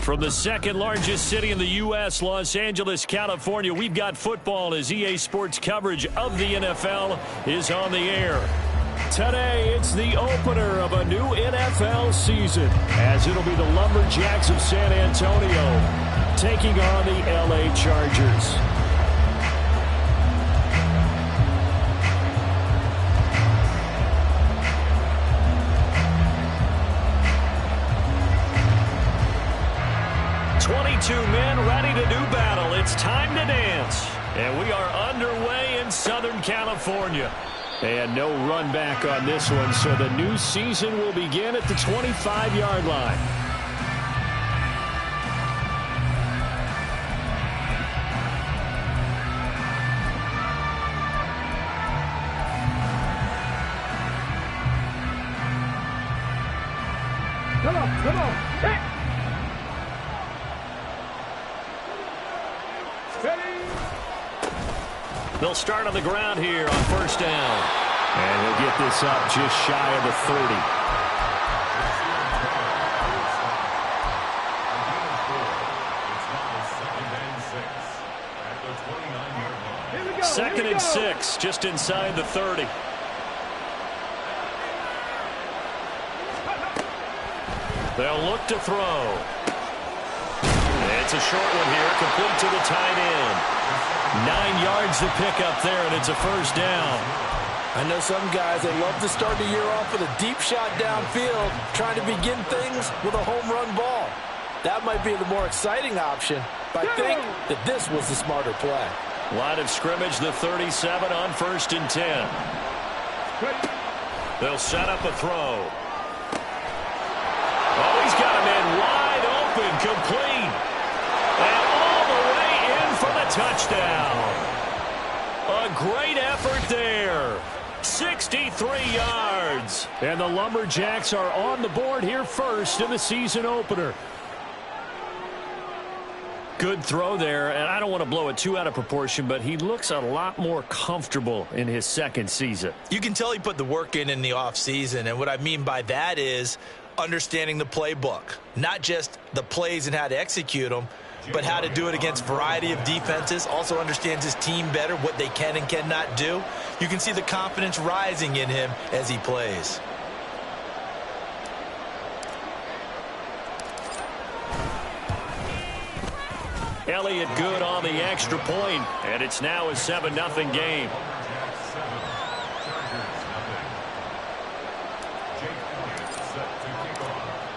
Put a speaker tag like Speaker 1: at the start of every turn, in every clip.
Speaker 1: From the second largest city in the U.S., Los Angeles, California, we've got football as EA Sports coverage of the NFL is on the air. Today, it's the opener of a new NFL season, as it'll be the Lumberjacks of San Antonio taking on the L.A. Chargers. Two men ready to do battle. It's time to dance. And we are underway in Southern California. And no run back on this one, so the new season will begin at the 25-yard line.
Speaker 2: Come on. Hey.
Speaker 1: They'll start on the ground here on first down. And he'll get this up just shy of the 30. Second and 6, just inside the 30. They'll look to throw. It's a short one here, complete to the tight end. 9 yards to pick up there, and it's a first down.
Speaker 3: I know some guys, they love to start the year off with a deep shot downfield, trying to begin things with a home run ball. That might be the more exciting option, but I think that this was the smarter play.
Speaker 1: Line of scrimmage, the 37 on first and 10. They'll set up a throw. Oh, he's got him in wide open, complete. And all the way in for the touchdown. A great effort there. 63 yards. And the Lumberjacks are on the board here first in the season opener. Good throw there, and I don't want to blow it too out of proportion, but he looks a lot more comfortable in his second season.
Speaker 4: You can tell he put the work in the offseason, and what I mean by that is understanding the playbook. Not just the plays and how to execute them, but how to do it against a variety of defenses. Also understands his team better, what they can and cannot do. You can see the confidence rising in him as he plays.
Speaker 1: Elliott good on the extra point, and it's now a 7-0 game.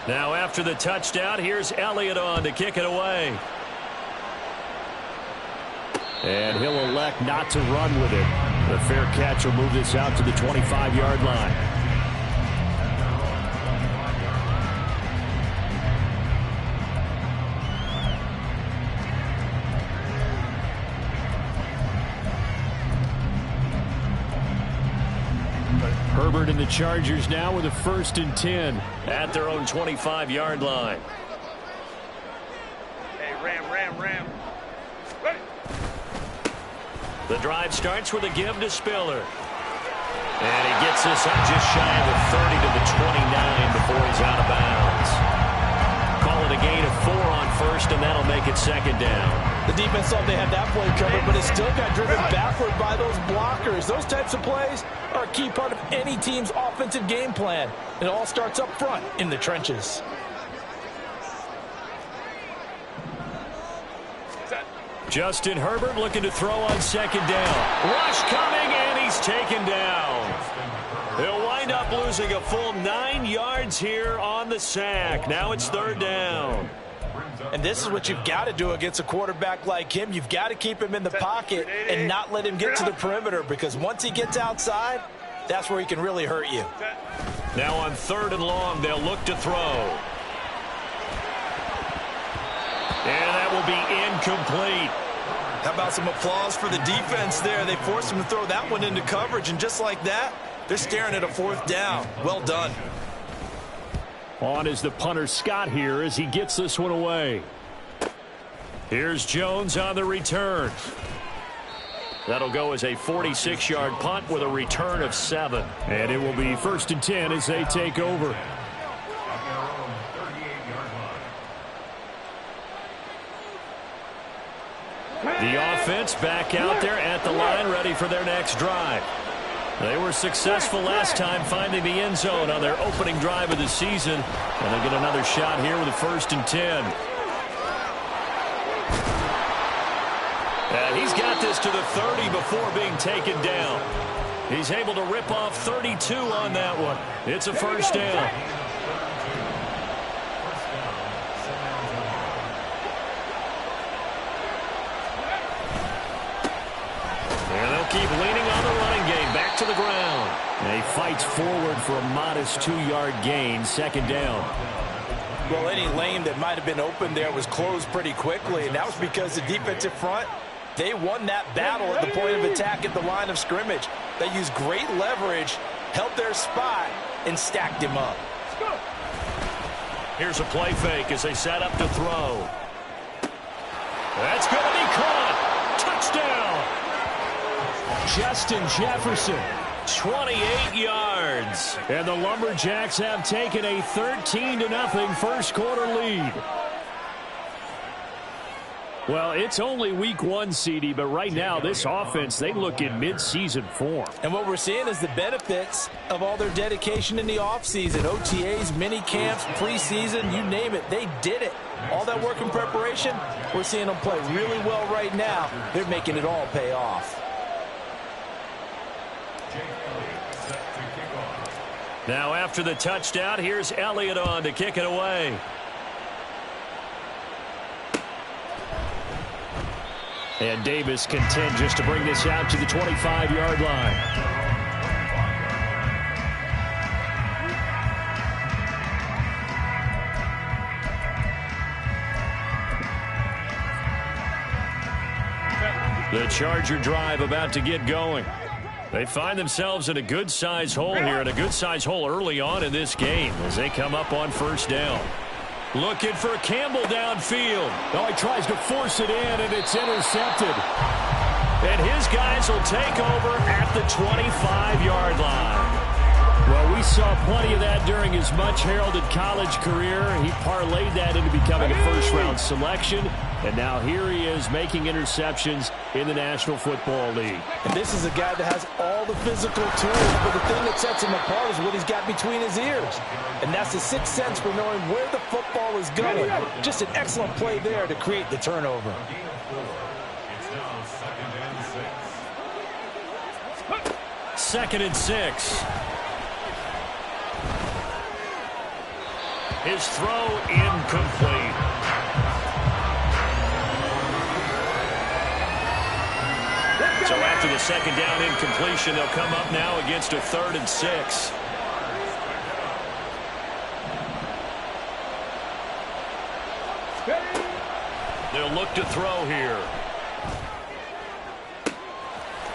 Speaker 1: Now after the touchdown, here's Elliott on to kick it away. And he'll elect not to run with it. The fair catch will move this out to the 25-yard line. Herbert and the Chargers now with a 1st and 10 at their own 25-yard line.
Speaker 2: Hey, Ram.
Speaker 1: The drive starts with a give to Spiller. And he gets this up just shy of the 30 to the 29 before he's out of bounds. Call it a gain of 4 on first, and that'll make it second down.
Speaker 3: The defense thought they had that play covered, but it still got driven backward by those blockers. Those types of plays are a key part of any team's offensive game plan. It all starts up front in the trenches.
Speaker 1: Justin Herbert looking to throw on second down. Rush coming, and he's taken down. He'll wind up losing a full 9 yards here on the sack. Now it's third down.
Speaker 3: And this is what you've got to do against a quarterback like him. You've got to keep him in the pocket and not let him get to the perimeter, because once he gets outside, that's where he can really hurt you.
Speaker 1: Now on 3rd and long, they'll look to throw. And that will be incomplete.
Speaker 4: How about some applause for the defense there? They forced him to throw that one into coverage, and just like that, they're staring at a 4th down. Well done.
Speaker 1: On is the punter Scott here as he gets this one away. Here's Jones on the return. That'll go as a 46-yard punt with a return of 7. And it will be 1st and 10 as they take over. The offense back out there at the line, ready for their next drive. They were successful last time finding the end zone on their opening drive of the season. And they'll get another shot here with a 1st and 10. And he's got this to the 30 before being taken down. He's able to rip off 32 on that one. It's a 1st down. And they'll keep leaning on the running game. Back to the ground. And he fights forward for a modest 2-yard gain. 2nd down.
Speaker 3: Well, any lane that might have been open there was closed pretty quickly, and that was because the defensive front, they won that battle at the point of attack at the line of scrimmage. They used great leverage, held their spot, and stacked him up.
Speaker 1: Here's a play fake as they set up to throw. That's going to be caught. Touchdown. Justin Jefferson, 28 yards. And the Lumberjacks have taken a 13-0 first quarter lead. Well, it's only week 1, CD, but right now this offense, they look in mid-season form.
Speaker 3: And what we're seeing is the benefits of all their dedication in the offseason. OTAs, mini camps, preseason, you name it, they did it. All that work in preparation, we're seeing them play really well right now. They're making it all pay off.
Speaker 1: Now after the touchdown, here's Elliott on to kick it away. And Davis content just to bring this out to the 25-yard line. The Charger drive about to get going. They find themselves in a good-sized hole here, and a good-sized hole early on in this game as they come up on 1st down. Looking for Campbell downfield. Oh, he tries to force it in, and it's intercepted. And his guys will take over at the 25-yard line. Well, we saw plenty of that during his much-heralded college career. He parlayed that into becoming a first-round selection. And now here he is making interceptions in the National Football League.
Speaker 3: And this is a guy that has all the physical tools, but the thing that sets him apart is what he's got between his ears. And that's the sixth sense for knowing where the football is going. Just an excellent play there to create the turnover.
Speaker 1: Second and 6. His throw incomplete. So after the second down incompletion, they'll come up now against a 3rd and 6. They'll look to throw here.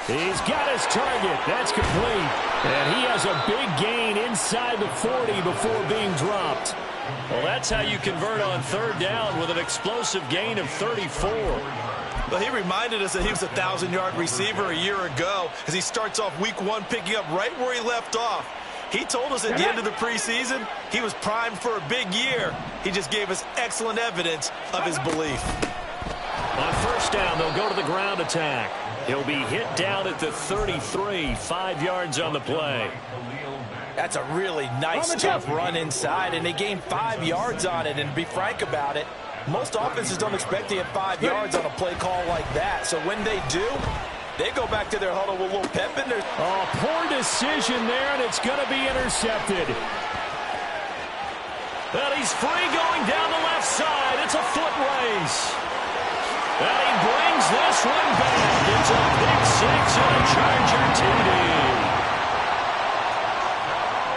Speaker 1: He's got his target. That's complete. And he has a big gain inside the 40 before being dropped. Well, that's how you convert on 3rd down with an explosive gain of 34.
Speaker 4: Well, he reminded us that he was a 1,000-yard receiver a year ago as he starts off week 1 picking up right where he left off. He told us at the end of the preseason he was primed for a big year. He just gave us excellent evidence of his belief.
Speaker 1: On 1st down, they'll go to the ground attack. He'll be hit down at the 33, 5 yards on the play.
Speaker 3: That's a really nice, tough run inside, and they gained 5 yards on it. And to be frank about it, most offenses don't expect to get 5 yards on a play call like that. So when they do, they go back to their huddle with a little pep in there.
Speaker 1: Oh, poor decision there, and it's going to be intercepted. And he's free going down the left side. It's a foot race. And he brings this one back. It's a pick 6 and a Charger TD.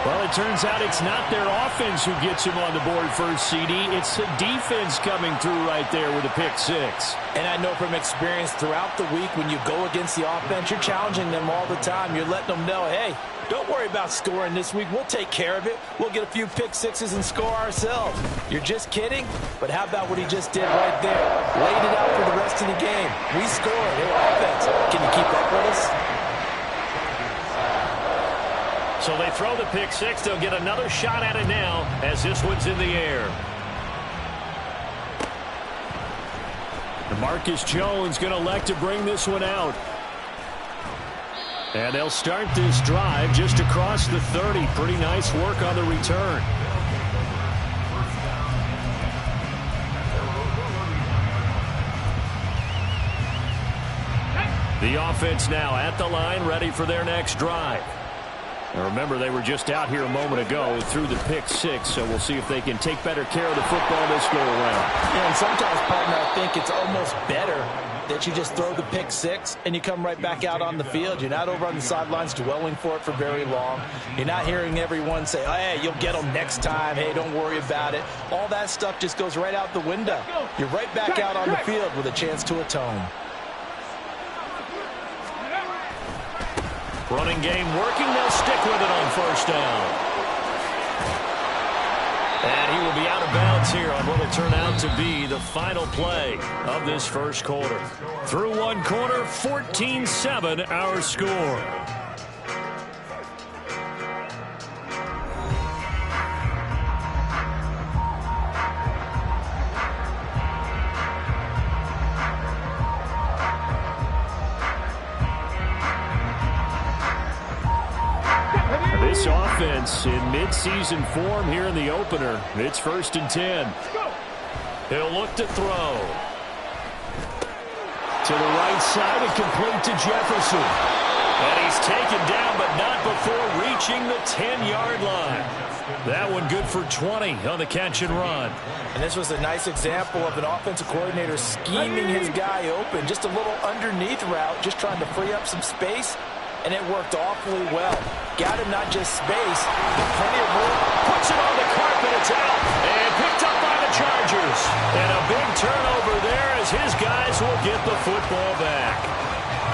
Speaker 1: Well, it turns out it's not their offense who gets him on the board first, CD. It's the defense coming through right there with a pick 6.
Speaker 3: And I know from experience throughout the week when you go against the offense, you're challenging them all the time. You're letting them know, hey, don't worry about scoring this week. We'll take care of it. We'll get a few pick 6s and score ourselves. You're just kidding? But how about what he just did right there? Laid it out for the rest of the game. We scored. Hey, offense, can you keep up with us?
Speaker 1: So they throw the pick 6. They'll get another shot at it now as this one's in the air. Marcus Jones going to elect to bring this one out. And they'll start this drive just across the 30. Pretty nice work on the return. The offense now at the line, ready for their next drive. Now remember, they were just out here a moment ago through the pick six, so we'll see if they can take better care of the football this go around.
Speaker 3: Yeah, and sometimes, partner, I think it's almost better that you just throw the pick six and you come right back out on the field. You're not over on the sidelines dwelling for it for very long. You're not hearing everyone say, hey, you'll get them next time. Hey, don't worry about it. All that stuff just goes right out the window. You're right back out on the field with a chance to atone.
Speaker 1: Running game working. They'll stick with it on first down. And he will be out of bounds here on what will turn out to be the final play of this first quarter. Through one quarter, 14-7 our score. This offense in midseason form here in the opener. It's 1st and 10. He'll look to throw. To the right side and complete to Jefferson. And he's taken down, but not before reaching the 10-yard line. That one good for 20 on the catch and run.
Speaker 3: And this was a nice example of an offensive coordinator scheming his guy open. Just a little underneath route, just trying to free up some space. And it worked awfully well. Got him not just space, but plenty of room.
Speaker 1: Puts it on the carpet. It's out. And picked up by the Chargers. And a big turnover there as his guys will get the football back.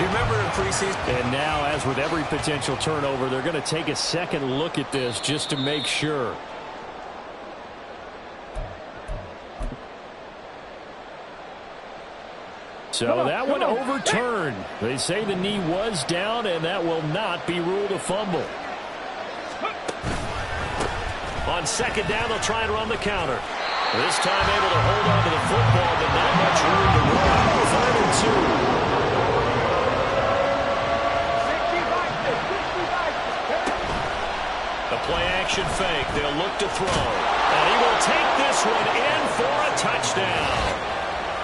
Speaker 3: You remember in preseason?
Speaker 1: And now, as with every potential turnover, they're going to take a second look at this just to make sure. So that one overturned. They say the knee was down, and that will not be ruled a fumble. On second down, they'll try and run the counter. This time able to hold on to the football, but not much room to run. 3rd and 2. The play-action fake. They'll look to throw. And he will take this one in for a touchdown.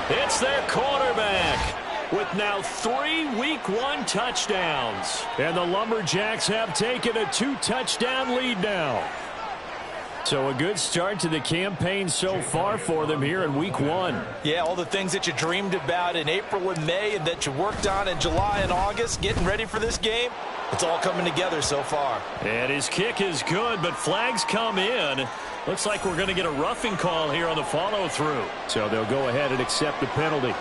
Speaker 1: It's their quarterback with now 3 Week 1 touchdowns. And the Lumberjacks have taken a 2-touchdown lead now. So a good start to the campaign so far for them here in Week 1.
Speaker 3: Yeah, all the things that you dreamed about in April and May and that you worked on in July and August, getting ready for this game, it's all coming together so far.
Speaker 1: And his kick is good, but flags come in. Looks like we're going to get a roughing call here on the follow-through. So they'll go ahead and accept the penalty.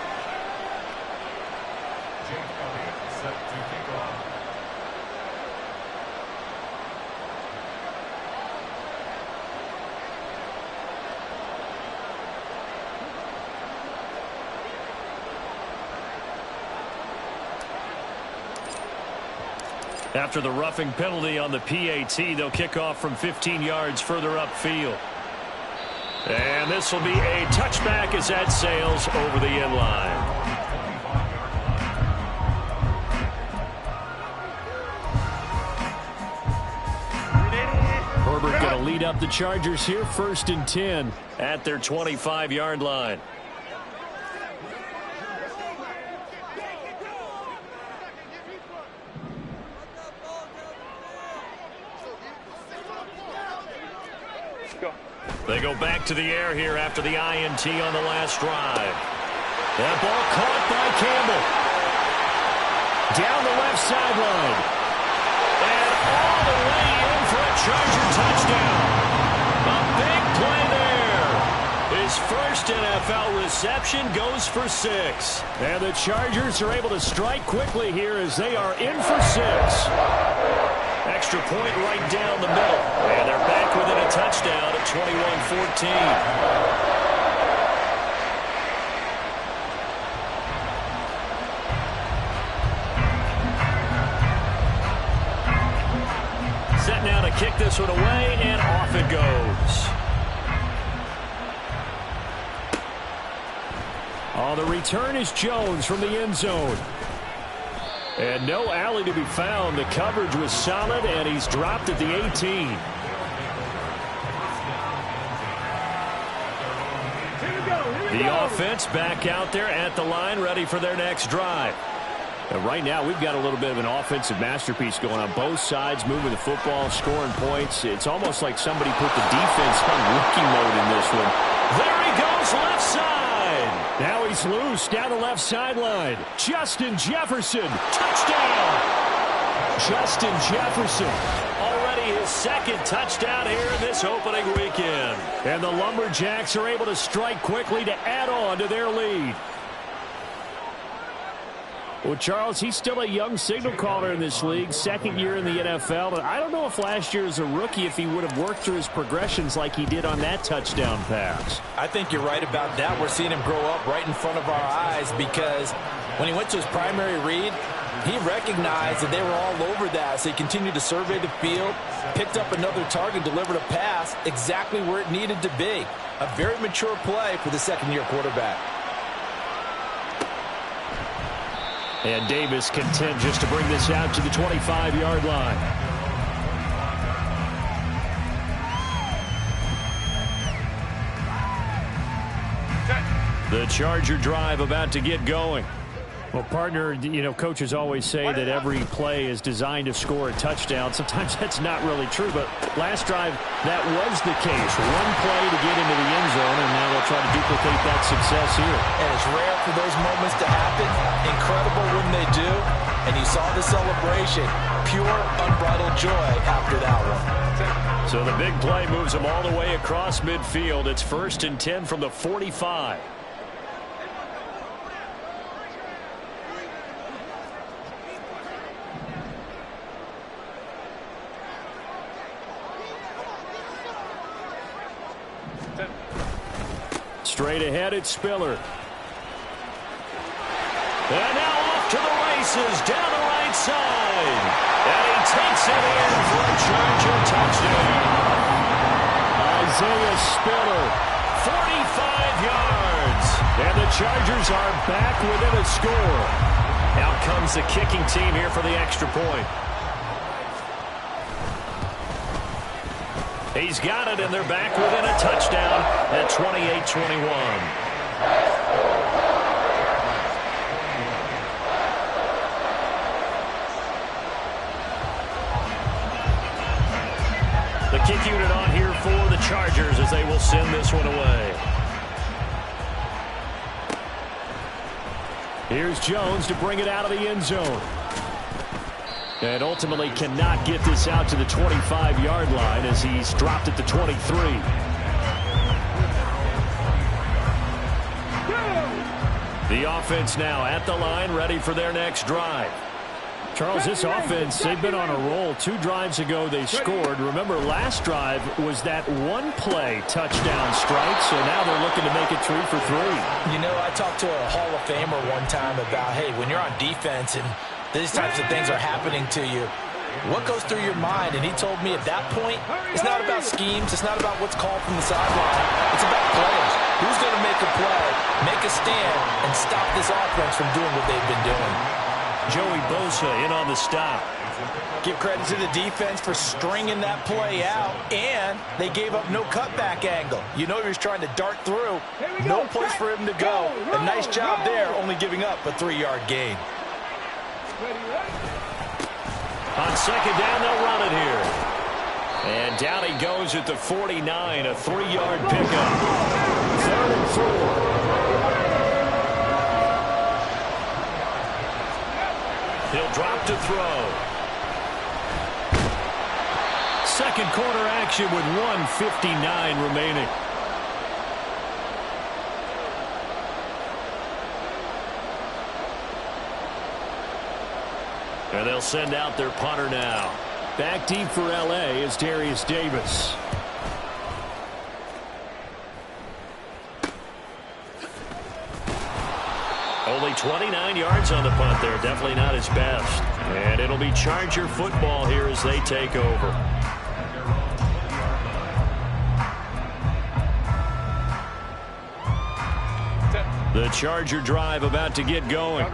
Speaker 1: After the roughing penalty on the PAT, they'll kick off from 15 yards further upfield. And this will be a touchback as that sails over the end line. Herbert going to lead up the Chargers here, 1st and 10 at their 25-yard line. They go back to the air here after the INT on the last drive. That ball caught by Campbell. Down the left sideline. And all the way in for a Charger touchdown. A big play there. His first NFL reception goes for 6. And the Chargers are able to strike quickly here as they are in for 6. Extra point right down the middle. And they're back within a touchdown at 21-14. Set now to kick this one away, and off it goes. Oh, the return is Jones from the end zone. And no alley to be found. The coverage was solid, and he's dropped at the 18. The offense back out there at the line, ready for their next drive. And right now, we've got a little bit of an offensive masterpiece going on. Both sides moving the football, scoring points. It's almost like somebody put the defense on rookie mode in this one. There he goes, left side. Now he's loose down the left sideline. Justin Jefferson, touchdown. Justin Jefferson, already his second touchdown here in this opening weekend. And the Lumberjacks are able to strike quickly to add on to their lead. Well, Charles, he's still a young signal caller in this league, second year in the NFL. But I don't know if last year as a rookie, if he would have worked through his progressions like he did on that touchdown pass.
Speaker 3: I think you're right about that. We're seeing him grow up right in front of our eyes because when he went to his primary read, he recognized that they were all over that. So he continued to survey the field, picked up another target, delivered a pass exactly where it needed to be. A very mature play for the second-year quarterback.
Speaker 1: And Davis content just to bring this out to the 25-yard line. The Charger drive about to get going. Well, partner, you know, coaches always say that every play is designed to score a touchdown. Sometimes that's not really true, but last drive, that was the case. One play to get into the end zone, and now they'll try to duplicate that success here.
Speaker 3: And it's rare for those moments to happen. Incredible when they do. And you saw the celebration. Pure, unbridled joy after that one.
Speaker 1: So the big play moves them all the way across midfield. It's 1st and 10 from the 45. Straight ahead, it's Spiller. And now off to the races, down the right side. And he takes it in for a Charger touchdown. Isaiah Spiller, 45 yards. And the Chargers are back within a score. Out comes the kicking team here for the extra point. He's got it, and they're back within a touchdown at 28-21. The kick unit on here for the Chargers as they will send this one away. Here's Jones to bring it out of the end zone. And ultimately cannot get this out to the 25-yard line as he's dropped at the 23. The offense now at the line, ready for their next drive. Charles, this offense, they've been on a roll. 2 drives ago they scored. Remember, last drive was that one-play touchdown strike, so now they're looking to make it 3 for 3.
Speaker 3: You know, I talked to a Hall of Famer one time about, hey, when you're on defense and these types of things are happening to you, what goes through your mind? And he told me at that point, it's not about schemes. It's not about what's called from the sideline. It's about players. Who's going to make a play, make a stand, and stop this offense from doing what they've been doing?
Speaker 1: Joey Bosa in on the stop.
Speaker 3: Give credit to the defense for stringing that play out, and they gave up no cutback angle. You know he was trying to dart through. No place for him to go. A nice job there, only giving up a 3-yard gain.
Speaker 1: On second down, they'll run it here. And down he goes at the 49, a 3-yard pickup. 3rd and 4. He'll drop to throw. Second quarter action with 1:59 remaining. And they'll send out their punter now. Back deep for L.A. is Darius Davis. Only 29 yards on the punt there. Definitely not his best. And it'll be Charger football here as they take over. The Charger drive about to get going.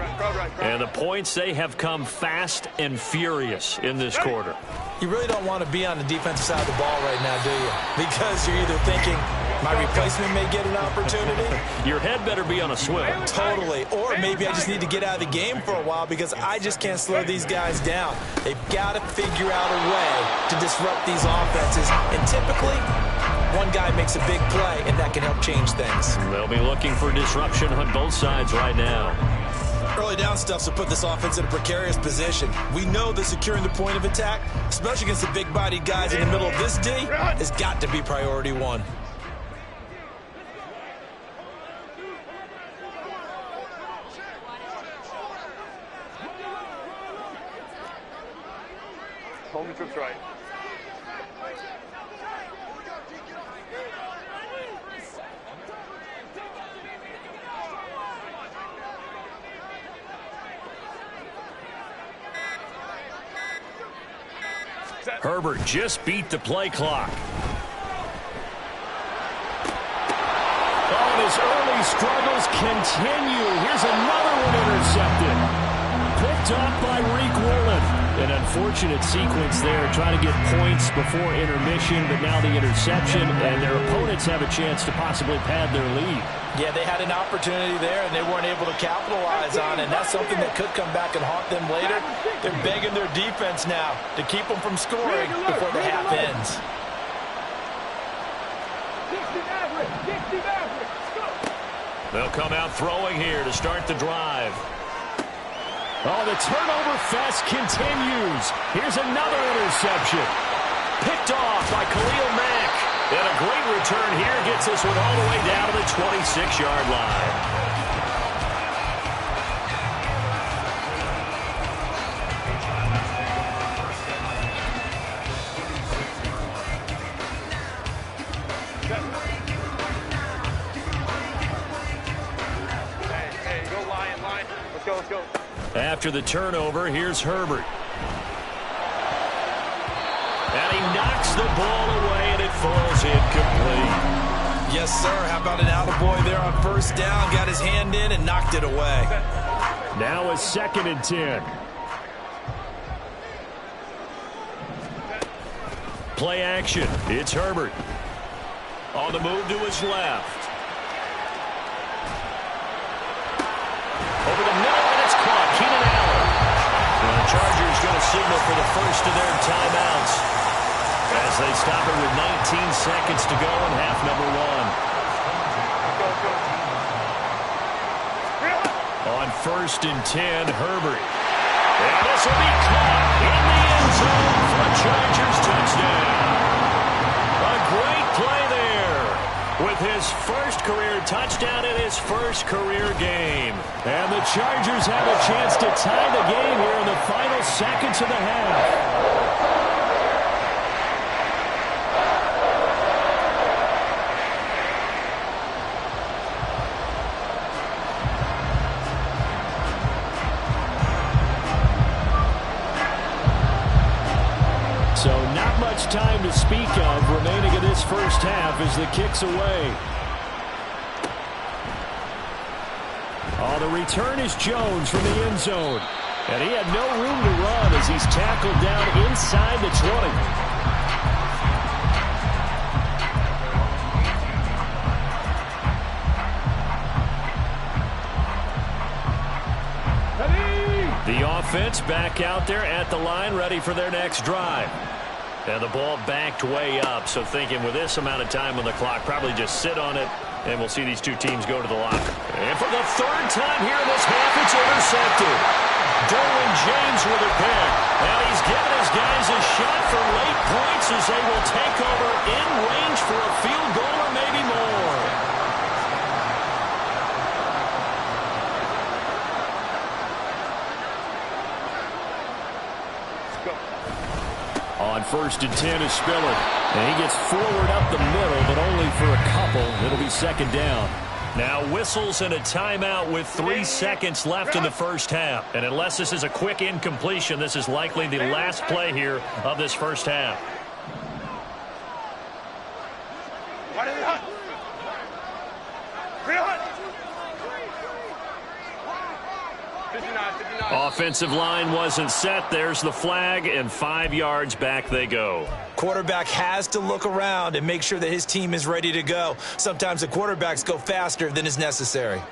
Speaker 1: And the points, they have come fast and furious in this quarter.
Speaker 4: You really don't want to be on the defensive side of the ball right now, do you? Because you're either thinking, my replacement may get an opportunity.
Speaker 1: Your head better be on a swivel.
Speaker 4: Totally. Or maybe I just need to get out of the game for a while because I just can't slow these guys down. They've got to figure out a way to disrupt these offenses. And typically, one guy makes a big play, and that can help change things.
Speaker 1: They'll be looking for disruption on both sides right now.
Speaker 4: Early down stuff will put this offense in a precarious position. We know that securing the point of attack, especially against the big-bodied guys in the middle of this D, has got to be priority one.
Speaker 2: Home trips right.
Speaker 1: Herbert just beat the play clock. Oh, and his early struggles continue. Here's another one intercepted. Picked off by Reek Woolen. An unfortunate sequence there, trying to get points before intermission, but now the interception, and their opponents have a chance to possibly pad their lead.
Speaker 3: Yeah, they had an opportunity there, and they weren't able to capitalize on it. And that's something that could come back and haunt them later. They're begging their defense now to keep them from scoring before the half ends.
Speaker 1: They'll come out throwing here to start the drive. Oh, the turnover fest continues. Here's another interception. Picked off by Khalil Mack. And a great return here gets this one all the way down to the 26-yard line.
Speaker 2: Hey, go line. Let's go.
Speaker 1: After the turnover, here's Herbert. And he knocks the ball away, and it falls incomplete.
Speaker 4: Yes, sir. How about an attaboy there on first down? Got his hand in and knocked it away.
Speaker 1: Now a 2nd and 10. Play action. It's Herbert. On the move to his left. Over the middle, and it's caught. Keenan Allen. And the Chargers going to signal for the first of their timeouts as they stop it with 19 seconds to go in half number 1. On 1st and 10, Herbert. And this will be caught in the end zone for a Chargers touchdown. A great play there with his first career touchdown in his first career game. And the Chargers have a chance to tie the game here in the final seconds of the half. So not much time to speak of remaining in this first half as the kick's away. Oh, the return is Jones from the end zone. And he had no room to run as he's tackled down inside the 20. The offense back out there at the line, ready for their next drive. And the ball backed way up, so thinking with this amount of time on the clock, probably just sit on it, and we'll see these two teams go to the locker. And for the 3rd time here in this half, it's intercepted. Derwin James with a pick. And he's given his guys a shot for late points as they will take over in range for a field goal or maybe more. On 1st and 10 is Spiller. And he gets forward up the middle, but only for a couple. It'll be 2nd down. Now whistles and a timeout with 3 seconds left in the first half. And unless this is a quick incompletion, this is likely the last play here of this first half. Offensive line wasn't set. There's the flag, and 5 yards back they go.
Speaker 4: Quarterback has to look around and make sure that his team is ready to go. Sometimes the quarterbacks go faster than is necessary.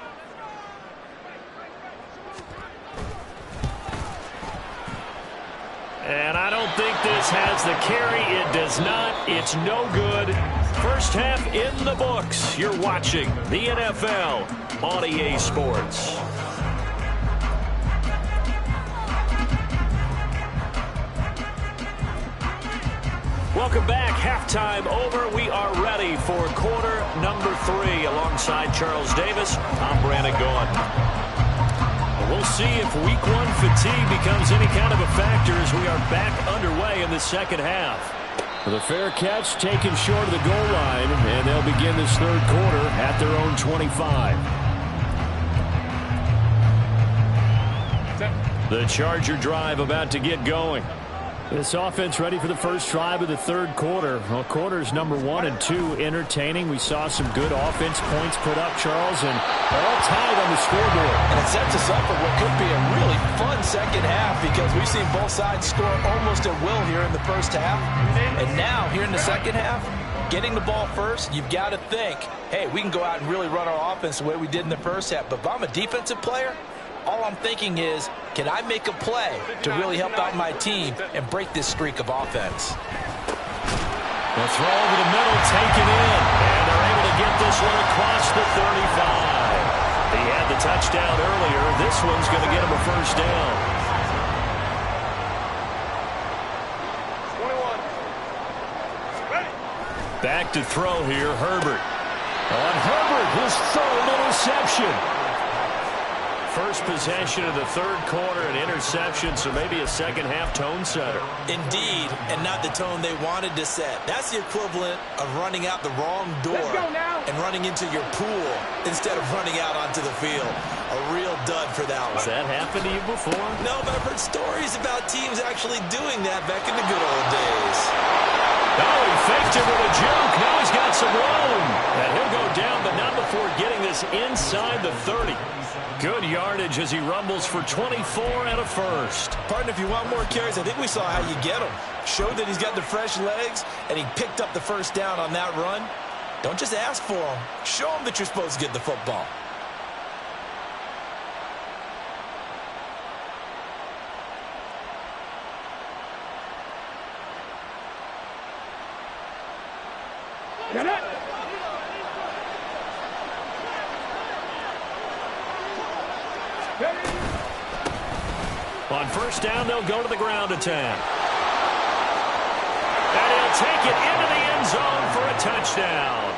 Speaker 1: And I don't think this has the carry. It does not. It's no good. First half in the books. You're watching the NFL on EA Sports. Welcome back. Halftime over. We are ready for quarter number 3. Alongside Charles Davis, I'm Brandon Gaughan. We'll see if week 1 fatigue becomes any kind of a factor as we are back underway in the second half.
Speaker 5: The fair catch taken short of the goal line, and they'll begin this third quarter at their own 25.
Speaker 1: The Charger drive about to get going.
Speaker 5: This offense ready for the first drive of the third quarter. Well, quarters number 1 and 2 entertaining. We saw some good offense points put up, Charles, and all tied on the scoreboard.
Speaker 3: And it sets us up for what could be a really fun second half because we've seen both sides score almost at will here in the first half. And now, here in the second half, getting the ball first, you've got to think, hey, we can go out and really run our offense the way we did in the first half. But if I'm a defensive player, all I'm thinking is, can I make a play to really help out my team and break this streak of offense?
Speaker 1: The throw over the middle, taken in, and they're able to get this one across the 35. He had the touchdown earlier. This one's going to get him a first down.
Speaker 2: 21.
Speaker 1: Back to throw here, Herbert. On Herbert, his third interception. First possession of the third quarter, an interception, so maybe a second-half tone setter.
Speaker 4: Indeed, and not the tone they wanted to set. That's the equivalent of running out the wrong door and running into your pool instead of running out onto the field. A real dud for that one.
Speaker 1: Has that happened to you before?
Speaker 4: No, but I've heard stories about teams actually doing that back in the good old days.
Speaker 1: Oh, he faked it with a juke. Now he's got some room. And he'll go down, but not before getting this inside the 30. Good yardage as he rumbles for 24 and a first.
Speaker 4: Partner, if you want more carries, I think we saw how you get him. Showed that he's got the fresh legs, and he picked up the first down on that run. Don't just ask for him. Show him that you're supposed to get the football.
Speaker 2: Get it!
Speaker 1: On first down, they'll go to the ground attack. And he'll take it into the end zone for a touchdown.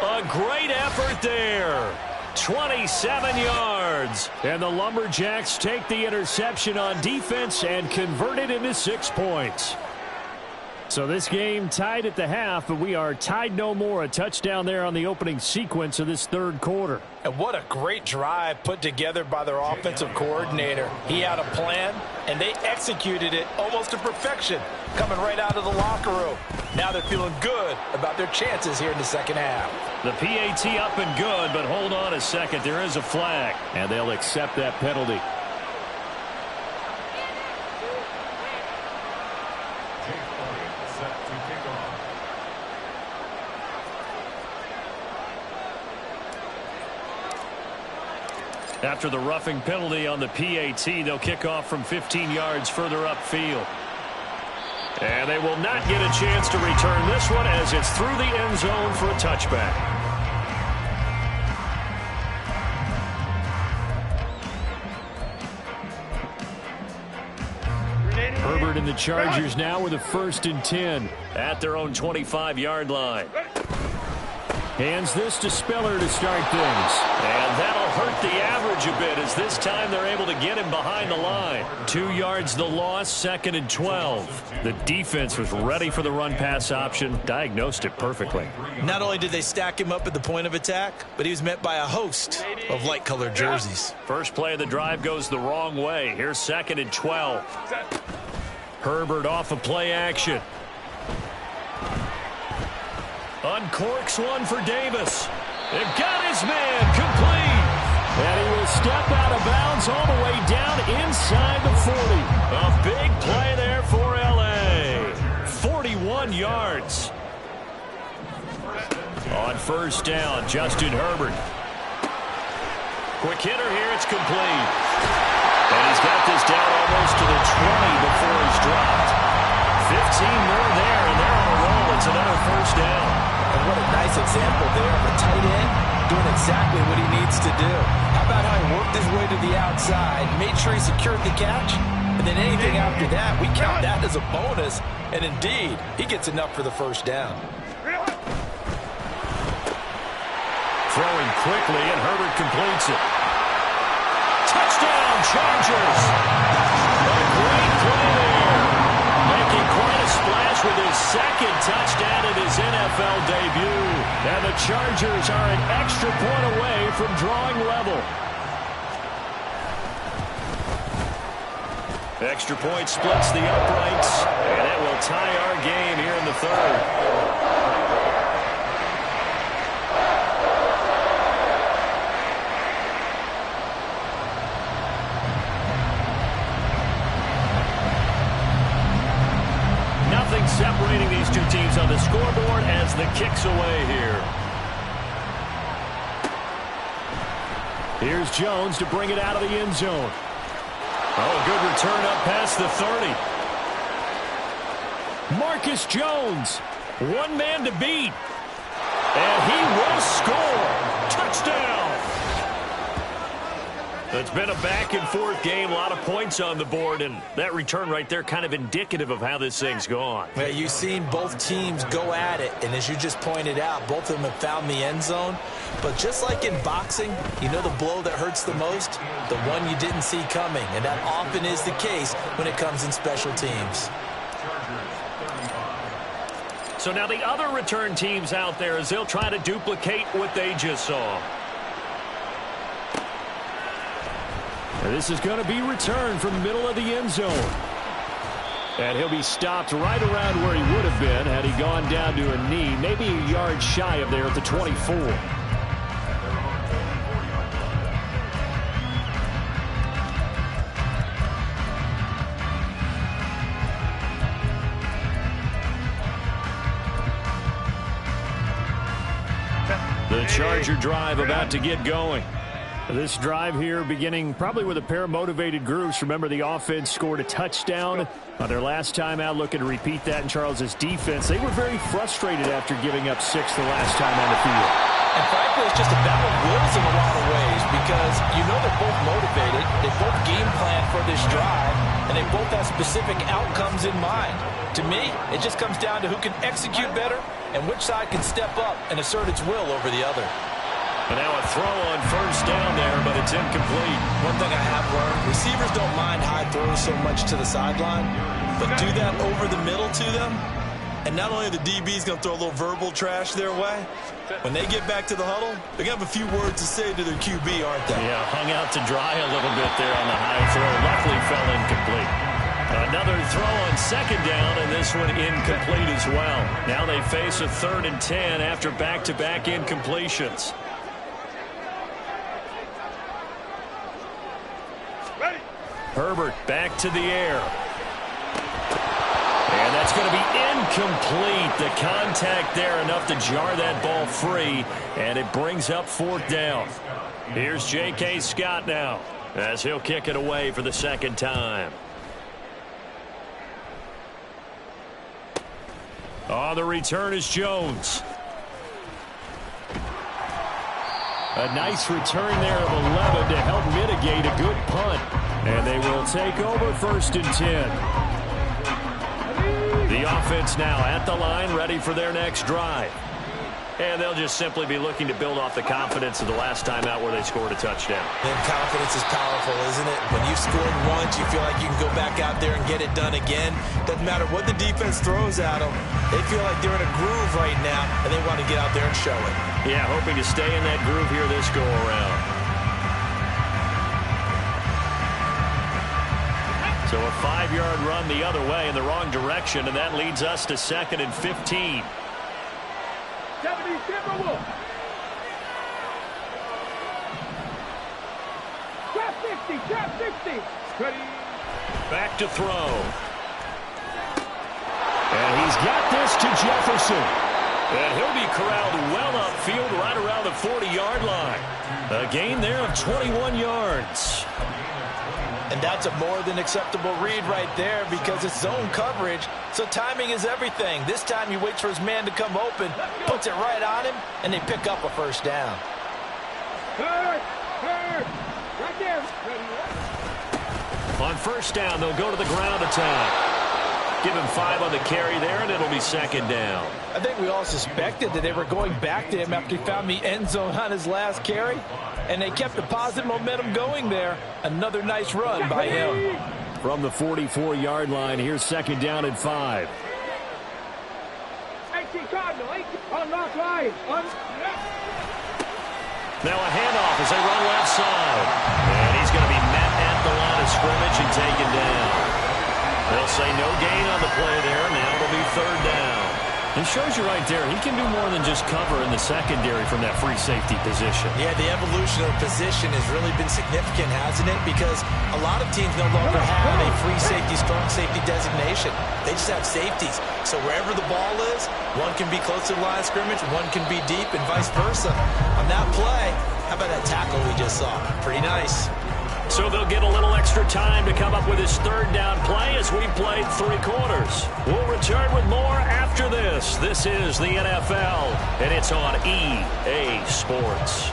Speaker 1: A great effort there. 27 yards.
Speaker 5: And the Lumberjacks take the interception on defense and convert it into 6 points. So this game tied at the half, but we are tied no more. A touchdown there on the opening sequence of this third quarter.
Speaker 3: And what a great drive put together by their offensive coordinator. He had a plan, and they executed it almost to perfection, coming right out of the locker room. Now they're feeling good about their chances here in the second half.
Speaker 1: The PAT up and good, but hold on a second. There is a flag.
Speaker 5: And they'll accept that penalty.
Speaker 1: After the roughing penalty on the PAT, they'll kick off from 15 yards further upfield. And they will not get a chance to return this one as it's through the end zone for a touchback.
Speaker 5: Herbert and the Chargers now with a 1st and 10.
Speaker 1: At their own 25-yard line.
Speaker 5: Hands this to Spiller to start things.
Speaker 1: And that'll hurt the average a bit as this time they're able to get him behind the line. 2 yards the loss, 2nd and 12. The defense was ready for the run-pass option, diagnosed it perfectly.
Speaker 4: Not only did they stack him up at the point of attack, but he was met by a host of light-colored jerseys.
Speaker 1: First play of the drive goes the wrong way. Here's 2nd and 12. Herbert off of play action. Uncorks one for Davis. They've got his man complete.
Speaker 5: And he will step out of bounds Jones all the way down inside the 40. A big play there for L.A. 41 yards. On first down, Justin Herbert. Quick hitter here, it's complete. And he's got this down almost to the 20 before he's dropped. 15 more there, and they're on a roll. It's another first down.
Speaker 3: And what a nice example there of a tight end doing exactly what he needs to do. How about how he worked his way to the outside, made sure he secured the catch, and then anything after that, we count that as a bonus. And indeed, he gets enough for the first down.
Speaker 5: Throwing quickly, and Herbert completes it. Touchdown, Chargers! A great play there. Making quite a splash with his second touchdown in his NFL debut. And the Chargers are an extra point away from drawing level. Extra point splits the uprights, and it will tie our game here in the third. Separating these two teams on the scoreboard as the kick's away here. Here's Jones to bring it out of the end zone. Oh, good return up past the 30. Marcus Jones, one man to beat. And he will score. Touchdown. It's been a back-and-forth game, a lot of points on the board, and that return right there kind of indicative of how this thing's gone.
Speaker 4: Well, you've seen both teams go at it, and as you just pointed out, both of them have found the end zone. But just like in boxing, you know the blow that hurts the most? The one you didn't see coming, and that often is the case when it comes in special teams.
Speaker 5: So now the other return teams out there as they'll try to duplicate what they just saw. This is going to be returned from the middle of the end zone. And he'll be stopped right around where he would have been had he gone down to a knee, maybe a yard shy of there at the 24. The Charger drive about to get going. This drive here beginning probably with a pair of motivated groups. Remember, the offense scored a touchdown on their last time out, looking to repeat that in Charles's defense. They were very frustrated after giving up 6 the last time on the field.
Speaker 3: And frankly, it's just a battle of wills in a lot of ways because you know they're both motivated, they both game plan for this drive, and they both have specific outcomes in mind. To me, it just comes down to who can execute better and which side can step up and assert its will over the other.
Speaker 5: And now a throw on first down there, but it's incomplete.
Speaker 4: One thing I have learned, receivers don't mind high throws so much to the sideline, but do that over the middle to them, and not only are the DBs going to throw a little verbal trash their way, when they get back to the huddle, they're going to have a few words to say to their QB, aren't they?
Speaker 5: Yeah, hung out to dry a little bit there on the high throw. Luckily fell incomplete. Another throw on second down, and this one incomplete as well. Now they face a 3rd and 10 after back-to-back incompletions. Herbert back to the air. And that's going to be incomplete. The contact there enough to jar that ball free, and it brings up 4th down. Here's J.K. Scott now as he'll kick it away for the second time. On the return is Jones. A nice return there of 11 to help mitigate a good punt. And they will take over 1st and 10. The offense now at the line, ready for their next drive. And they'll just simply be looking to build off the confidence of the last time out where they scored a touchdown.
Speaker 4: And confidence is powerful, isn't it? When you've scored once, you feel like you can go back out there and get it done again. Doesn't matter what the defense throws at them. They feel like they're in a groove right now, and they want to get out there and show it.
Speaker 5: Yeah, hoping to stay in that groove here this go-around. So a 5-yard run the other way in the wrong direction, and that leads us to 2nd and 15.
Speaker 2: 60, trap 60. Ready.
Speaker 1: Back to throw. And he's got this to Jefferson. And he'll be corralled well upfield right around the 40-yard line. A gain there of 21 yards.
Speaker 3: And that's a more than acceptable read right there because it's zone coverage, so timing is everything. This time he waits for his man to come open, puts it right on him, and they pick up a first down.
Speaker 2: Right there.
Speaker 1: On first down, they'll go to the ground attack. Give him 5 on the carry there, and it'll be second down.
Speaker 3: I think we all suspected that they were going back to him after he found the end zone on his last carry, and they kept the positive momentum going there. Another nice run by him.
Speaker 5: From the 44-yard line, here's second down and 5.
Speaker 2: 18 Cardinal, 18 on left line.
Speaker 1: Now a handoff as they run left side. And he's going to be met at the line of scrimmage and taken down. They'll say no gain on the play there. Now it'll be third down. It shows you right there, he can do more than just cover in the secondary from that free safety position.
Speaker 4: Yeah, the evolution of position has really been significant, hasn't it? Because a lot of teams no longer have a free safety, strong safety designation. They just have safeties. So wherever the ball is, one can be close to the line of scrimmage, one can be deep, and vice versa. On that play, how about that tackle we just saw? Pretty nice.
Speaker 1: So they'll get a little extra time to come up with his third down play as we played 3 quarters. We'll return with more after this. This is the NFL, and it's on EA Sports.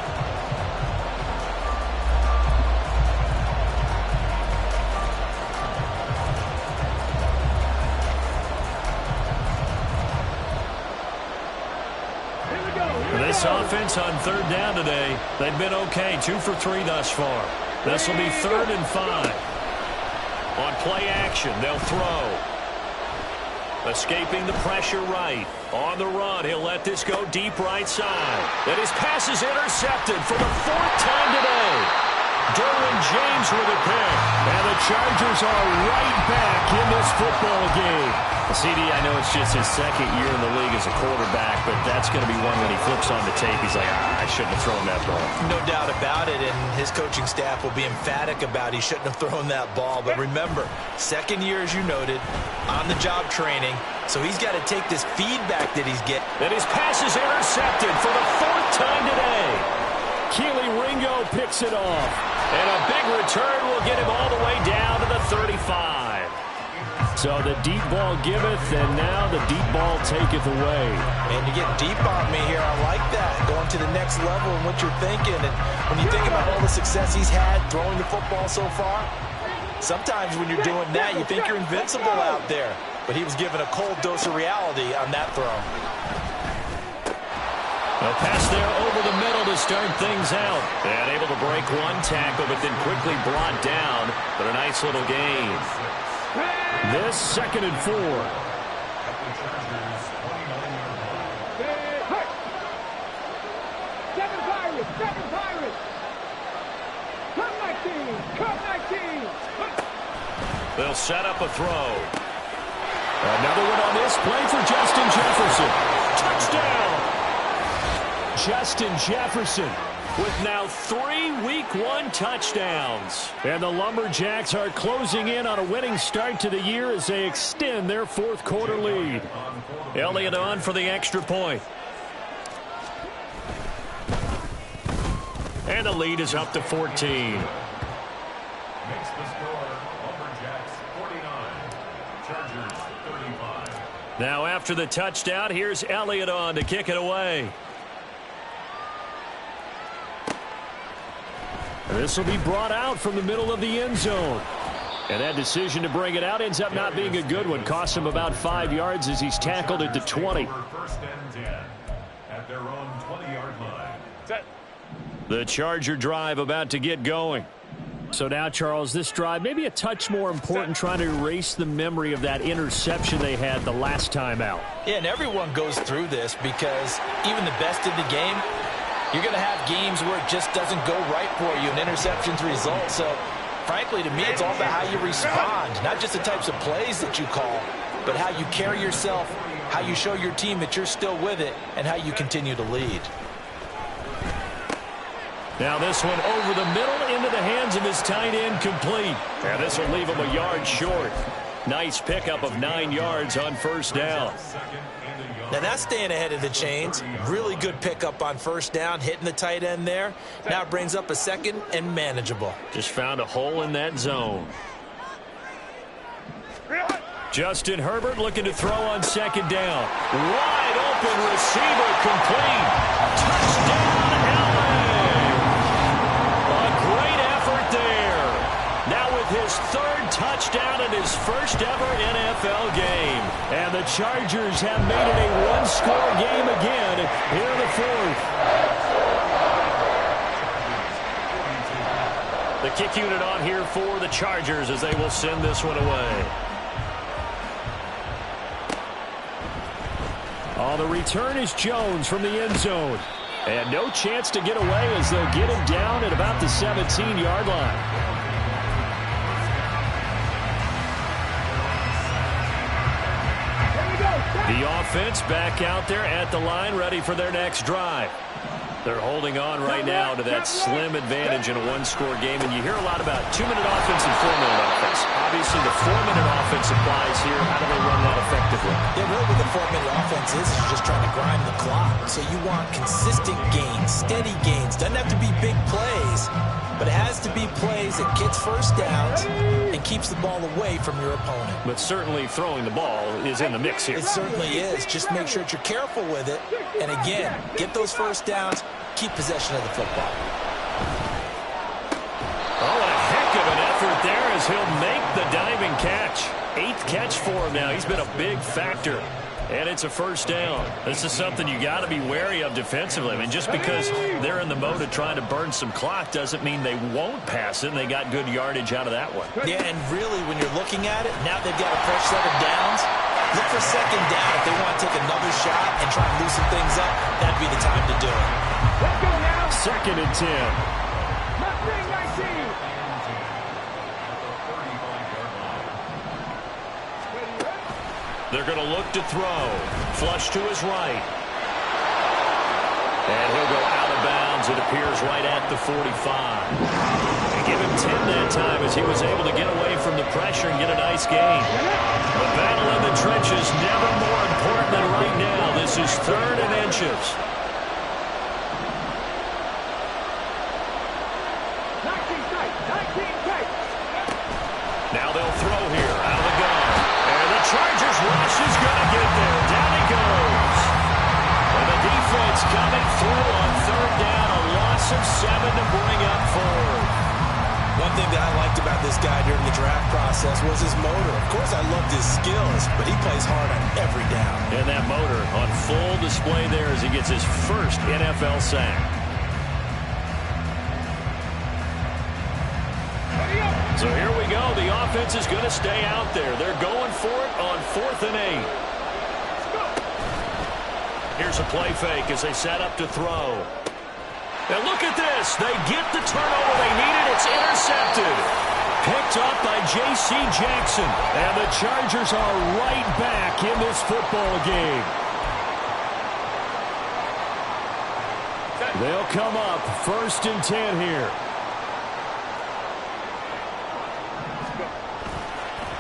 Speaker 1: This offense on third down today, they've been okay, 2 for 3 thus far. This will be 3rd and 5. On play action, they'll throw. Escaping the pressure right. On the run, he'll let this go deep right side. And his pass is intercepted for the 4th time today. Derwin James with a pick. And the Chargers are right back in this football game. CD, I know it's just his 2nd year in the league as a quarterback, but that's going to be one when he flips on the tape. He's like, I shouldn't have thrown that ball.
Speaker 4: No doubt about it, and his coaching staff will be emphatic about he shouldn't have thrown that ball. But remember, 2nd year, as you noted, on-the-job training, so he's got to take this feedback that he's getting.
Speaker 1: And his pass is intercepted for the 4th time today. Keely Ringo picks it off. And a big return will get him all the way down to the 35. So the deep ball giveth, and now the deep ball taketh away.
Speaker 3: And you get deep on me here. I like that. Going to the next level in what you're thinking. And when you think about all the success he's had throwing the football so far, sometimes when you're doing that, you think you're invincible out there. But he was given a cold dose of reality on that throw.
Speaker 1: A pass there over the middle to start things out. And able to break one tackle, but then quickly brought down. But a nice little gain. This 2nd and 4.
Speaker 2: Seven Pirates. Come 19.
Speaker 1: They'll set up a throw. Another one on this play for Justin Jefferson. Touchdown! Justin Jefferson with now 3 Week 1 touchdowns. And the Lumberjacks are closing in on a winning start to the year as they extend their 4th quarter lead. Elliott on for the extra point. And the lead is up to 14.
Speaker 6: Makes the score Lumberjacks 49, Chargers 35.
Speaker 1: Now after the touchdown, here's Elliott on to kick it away. This will be brought out from the middle of the end zone. And that decision to bring it out ends up not being a good one. Costs him about 5 yards as he's tackled at the 20.
Speaker 6: First and 10 at their own 20-yard line.
Speaker 2: Set.
Speaker 1: The Charger drive about to get going.
Speaker 5: So now, Charles, this drive maybe a touch more important, trying to erase the memory of that interception they had the last time out.
Speaker 3: Yeah, and everyone goes through this because even the best in the game, you're going to have games where it just doesn't go right for you and interceptions result. So, frankly, to me, it's all about how you respond, not just the types of plays that you call, but how you carry yourself, how you show your team that you're still with it, and how you continue to lead.
Speaker 1: Now this one over the middle into the hands of his tight end, complete. And this will leave him a yard short. Nice pickup of 9 yards on first down.
Speaker 4: Now that's staying ahead of the chains. Really good pickup on first down, hitting the tight end there. Now it brings up a second and manageable.
Speaker 1: Just found a hole in that zone. Justin Herbert looking to throw on second down. Wide open receiver, complete. Touchdown, LA. A great effort there. Now with his 3rd touchdown in his first ever NFL game. And the Chargers have made it a one-score game again here in the 4th. The kick unit on here for the Chargers as they will send this one away. On the return is Jones from the end zone. And no chance to get away as they'll get him down at about the 17-yard line. The offense back out there at the line, ready for their next drive. They're holding on right now to that slim advantage in a one-score game, and you hear a lot about 2-minute offense and 4-minute offense. Obviously, the 4-minute offense applies here. How do they run that effectively?
Speaker 4: Yeah, really what the 4-minute offense is you're just trying to grind the clock. So you want consistent gains, steady gains. Doesn't have to be big plays, but it has to be plays that gets first downs and keeps the ball away from your opponent.
Speaker 1: But certainly throwing the ball is in the mix here.
Speaker 4: It certainly is. Just make sure that you're careful with it. And again, get those first downs, keep possession of the football.
Speaker 1: Oh, a heck of an effort there as he'll make the diving catch. 8th catch for him now. He's been a big factor. And it's a first down. This is something you got to be wary of defensively. I mean, just because they're in the mode of trying to burn some clock doesn't mean they won't pass it, and they got good yardage out of that one.
Speaker 4: Yeah, and really, when you're looking at it, now they've got a fresh set of downs. Look for second down. If they want to take another shot and try and loosen things up, that'd be the time to do it.
Speaker 2: Let's go now.
Speaker 1: 2nd and 10.
Speaker 2: Mustang 19.
Speaker 1: They're going to look to throw. Flush to his right. And he'll go out of bounds, it appears, right at the 45. They give him 10 that time as he was able to get away from the pressure and get a nice gain. The battle in the trenches never more important than right now. This is 3rd and inches.
Speaker 2: 19 tight. 19 tight.
Speaker 1: Now they'll throw here out of the gun. And the Chargers rush is going to get there. Down he goes. And the defense coming through on 3rd down. A loss of 7 to bring up 4th.
Speaker 4: One thing that I liked about this guy during the draft process was his motor. Of course, I loved his skills, but he plays hard on every down.
Speaker 1: And that motor on full display there as he gets his first NFL sack. So here we go. The offense is going to stay out there. They're going for it on 4th and 8. Here's a play fake as they set up to throw. And look at this. They get the turnover they needed. It's intercepted. Picked up by J.C. Jackson. And the Chargers are right back in this football game. They'll come up 1st and 10 here.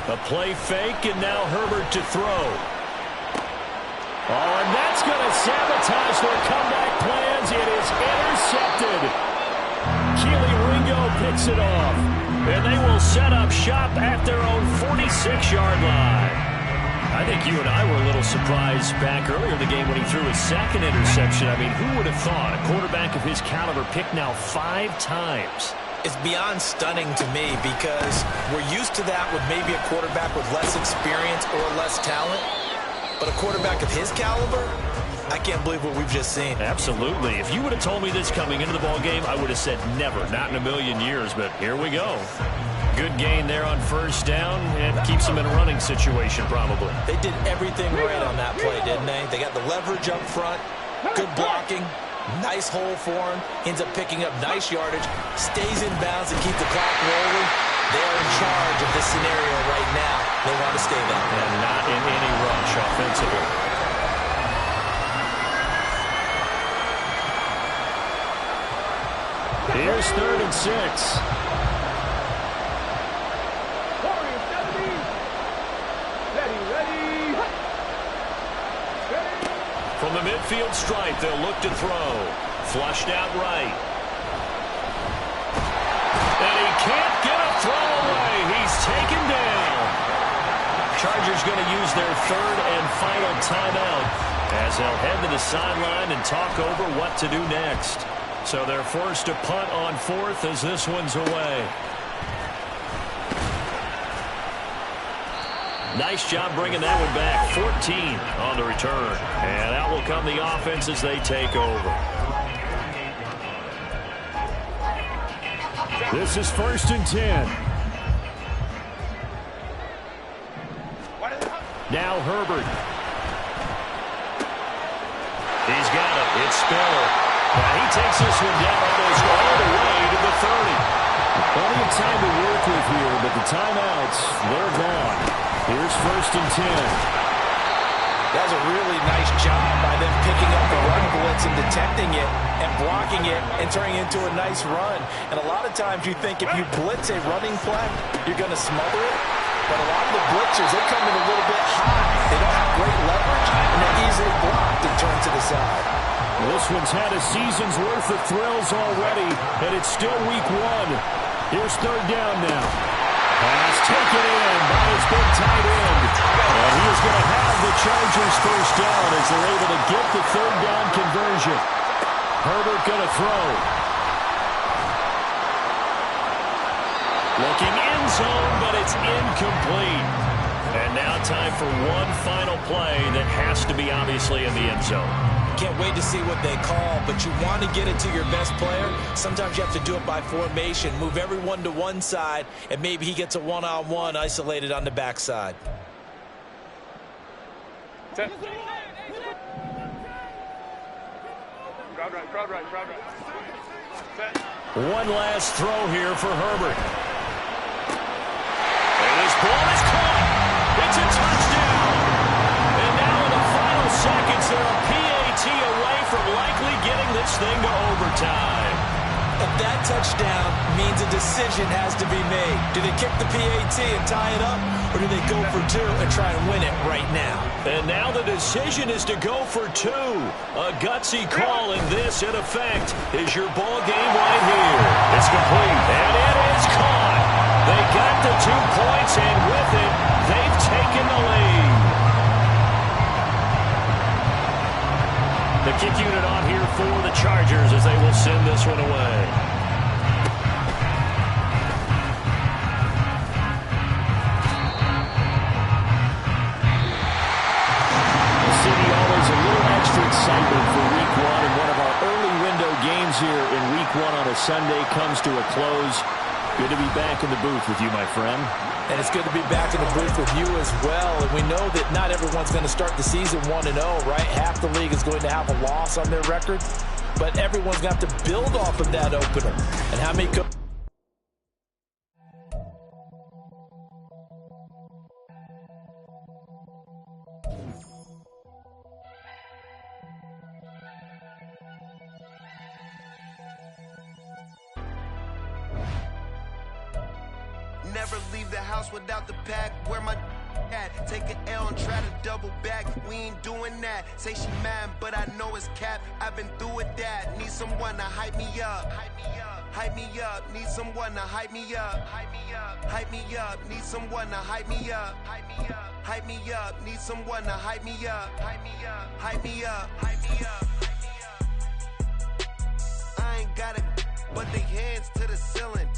Speaker 1: A play fake, and now Herbert to throw. Oh, and that's going to sabotage their comeback plans. It is intercepted. Keely Ringo picks it off. And they will set up shop at their own 46-yard line. I think you and I were a little surprised back earlier in the game when he threw his 2nd interception. I mean, who would have thought a quarterback of his caliber picked now 5 times?
Speaker 4: It's beyond stunning to me because we're used to that with maybe a quarterback with less experience or less talent. But a quarterback of his caliber, I can't believe what we've just seen.
Speaker 1: Absolutely. If you would have told me this coming into the ball game, I would have said never, not in a million years. But here we go. Good gain there on 1st down. It keeps them in a running situation probably.
Speaker 4: They did everything right on that play, didn't they? They got the leverage up front, good blocking. Nice hole for him. Ends up picking up nice yardage. Stays in bounds and keep the clock rolling. They are in charge of this scenario right now. They want to stay there.
Speaker 1: And not in any rush offensively.
Speaker 5: Here's 3rd and 6.
Speaker 2: Warriors 70. Ready.
Speaker 1: From the midfield stripe, they'll look to throw. Flushed out right. And he can't get a throw away. He's taken down. Chargers going to use their 3rd and final timeout as they'll head to the sideline and talk over what to do next. So they're forced to punt on 4th as this one's away. Nice job bringing that one back. 14 on the return. And out will come the offense as they take over.
Speaker 5: This is 1st and 10. Now Herbert.
Speaker 1: He's got it. It's Spiller. And he takes this one down almost all the way to the 30.
Speaker 5: Plenty of time to work with here, but the timeouts, they're gone. Here's 1st and 10.
Speaker 3: That was a really nice job by them picking up the run blitz and detecting it and blocking it and turning it into a nice run. And a lot of times you think if you blitz a running play, you're going to smother it. But a lot of the blitzers, they come in a little bit high. They don't have great leverage, and they're easily blocked and turned to the side.
Speaker 5: This one's had a season's worth of thrills already, and it's still week 1. Here's 3rd down now. Pass taken in by his big tight end. And he is going to have the Chargers 1st down as they're able to get the 3rd down conversion. Herbert going to throw. Looking end zone, but it's incomplete. And now time for one final play that has to be obviously in the end zone.
Speaker 4: Can't wait to see what they call, but you want to get it to your best player. Sometimes you have to do it by formation. Move everyone to one side, and maybe he gets a one-on-one isolated on the backside.
Speaker 2: Crowd right. Set.
Speaker 1: One last throw here for Herbert. And this ball is caught. It's a touchdown. And now in the final seconds, they're a PAT away from likely getting this thing to overtime.
Speaker 4: If that touchdown means a decision has to be made. Do they kick the PAT and tie it up, or do they go for 2 and try and win it right now?
Speaker 1: And now the decision is to go for 2. A gutsy call, and this, in effect, is your ball game right here. It's complete, and it is caught. They got the 2 points, and with it, they've taken the lead. The kick unit on here for the Chargers as they will send this one away. The city always a little extra excitement for week 1, and one of our early window games here in week 1 on a Sunday comes to a close. Good to be back in the booth with you, my friend.
Speaker 3: And it's good to be back in the booth with you as well. And we know that not everyone's going to start the season 1-0, right? Half the league is going to have a loss on their record. But everyone's going to have to build off of that opener. And how many...
Speaker 7: Never leave the house without the pack. Where my at? Take an L and try to double back. We ain't doing that. Say she mad, but I know it's cap. I've been through with that. Need someone to hype me up. Hype me up. Hype me up. Need someone to hype me up. Hype me up. Hype me up. Need someone to hype me up. Hype me up. Hype me up. Need someone to hype me up. Hype me up. Hype me up. Hype me up. Hype me up. I ain't got it, but they hands to the ceiling.